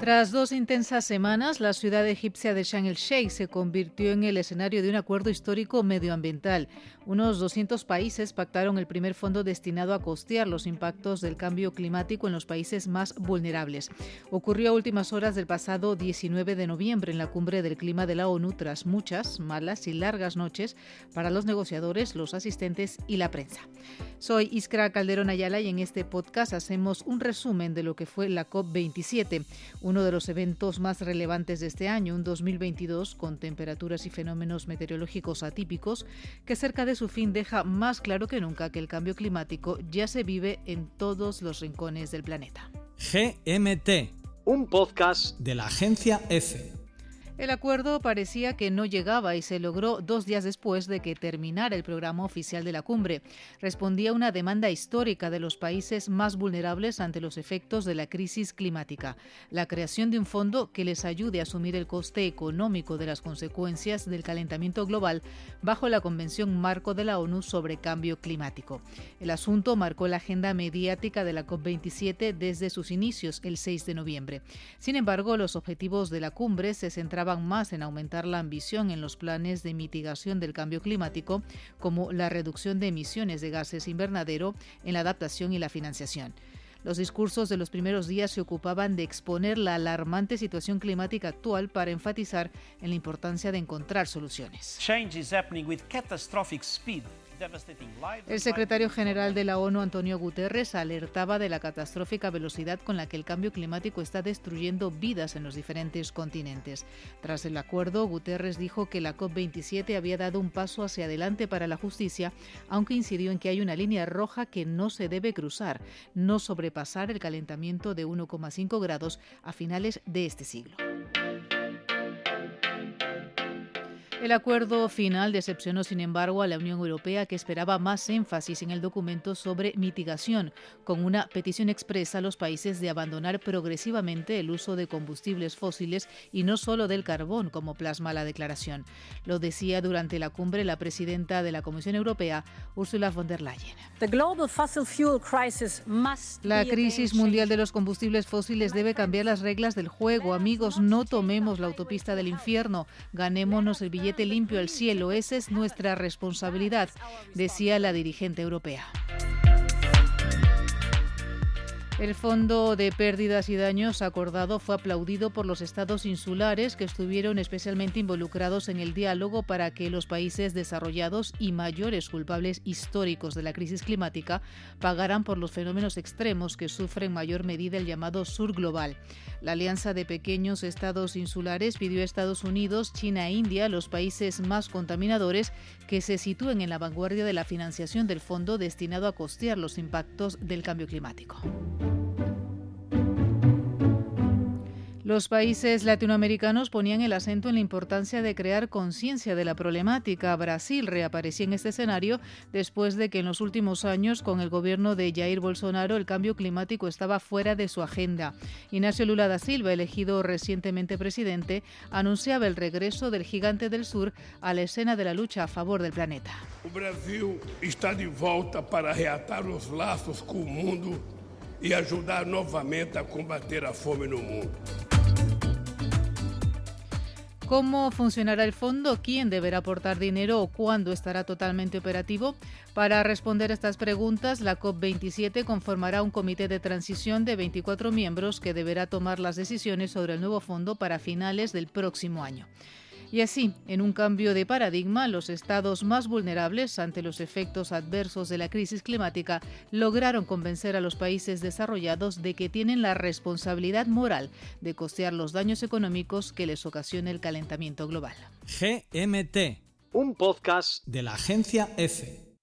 Tras 2 intensas semanas, la ciudad egipcia de Sharm el-Sheikh se convirtió en el escenario de un acuerdo histórico medioambiental. Unos 200 países pactaron el primer fondo destinado a costear los impactos del cambio climático en los países más vulnerables. Ocurrió a últimas horas del pasado 19 de noviembre en la cumbre del clima de la ONU, tras muchas, malas y largas noches para los negociadores, los asistentes y la prensa. Soy Iskra Calderón Ayala y en este podcast hacemos un resumen de lo que fue la COP27, uno de los eventos más relevantes de este año, un 2022 con temperaturas y fenómenos meteorológicos atípicos que cerca de su fin deja más claro que nunca que el cambio climático ya se vive en todos los rincones del planeta. GMT, un podcast de la agencia EFE. El acuerdo parecía que no llegaba y se logró 2 días después de que terminara el programa oficial de la cumbre. Respondía a una demanda histórica de los países más vulnerables ante los efectos de la crisis climática: la creación de un fondo que les ayude a asumir el coste económico de las consecuencias del calentamiento global bajo la Convención Marco de la ONU sobre Cambio Climático. El asunto marcó la agenda mediática de la COP27 desde sus inicios, el 6 de noviembre. Sin embargo, los objetivos de la cumbre se centraban más en aumentar la ambición en los planes de mitigación del cambio climático, como la reducción de emisiones de gases invernadero, en la adaptación y la financiación. Los discursos de los primeros días se ocupaban de exponer la alarmante situación climática actual para enfatizar en la importancia de encontrar soluciones. El secretario general de la ONU, Antonio Guterres, alertaba de la catastrófica velocidad con la que el cambio climático está destruyendo vidas en los diferentes continentes. Tras el acuerdo, Guterres dijo que la COP27 había dado un paso hacia adelante para la justicia, aunque incidió en que hay una línea roja que no se debe cruzar: no sobrepasar el calentamiento de 1,5 grados a finales de este siglo. El acuerdo final decepcionó, sin embargo, a la Unión Europea, que esperaba más énfasis en el documento sobre mitigación, con una petición expresa a los países de abandonar progresivamente el uso de combustibles fósiles y no solo del carbón, como plasma la declaración. Lo decía durante la cumbre la presidenta de la Comisión Europea, Ursula von der Leyen. La crisis mundial de los combustibles fósiles debe cambiar las reglas del juego. Amigos, no tomemos la autopista del infierno, ganémonos el billete limpio al cielo. Esa es nuestra responsabilidad, decía la dirigente europea. El Fondo de Pérdidas y Daños acordado fue aplaudido por los estados insulares, que estuvieron especialmente involucrados en el diálogo para que los países desarrollados y mayores culpables históricos de la crisis climática pagaran por los fenómenos extremos que sufre en mayor medida el llamado sur global. La Alianza de Pequeños Estados Insulares pidió a Estados Unidos, China e India, los países más contaminadores, que se sitúen en la vanguardia de la financiación del fondo destinado a costear los impactos del cambio climático. Los países latinoamericanos ponían el acento en la importancia de crear conciencia de la problemática. Brasil reaparecía en este escenario después de que en los últimos años, con el gobierno de Jair Bolsonaro, el cambio climático estaba fuera de su agenda. Inácio Lula da Silva, elegido recientemente presidente, anunciaba el regreso del gigante del sur a la escena de la lucha a favor del planeta. Brasil está de volta para reatar os laços com o mundo e ajudar novamente a combater a fome no mundo. ¿Cómo funcionará el fondo? ¿Quién deberá aportar dinero o cuándo estará totalmente operativo? Para responder a estas preguntas, la COP27 conformará un comité de transición de 24 miembros que deberá tomar las decisiones sobre el nuevo fondo para finales del próximo año. Y así, en un cambio de paradigma, los estados más vulnerables ante los efectos adversos de la crisis climática lograron convencer a los países desarrollados de que tienen la responsabilidad moral de costear los daños económicos que les ocasiona el calentamiento global. GMT, un podcast de la agencia EFE.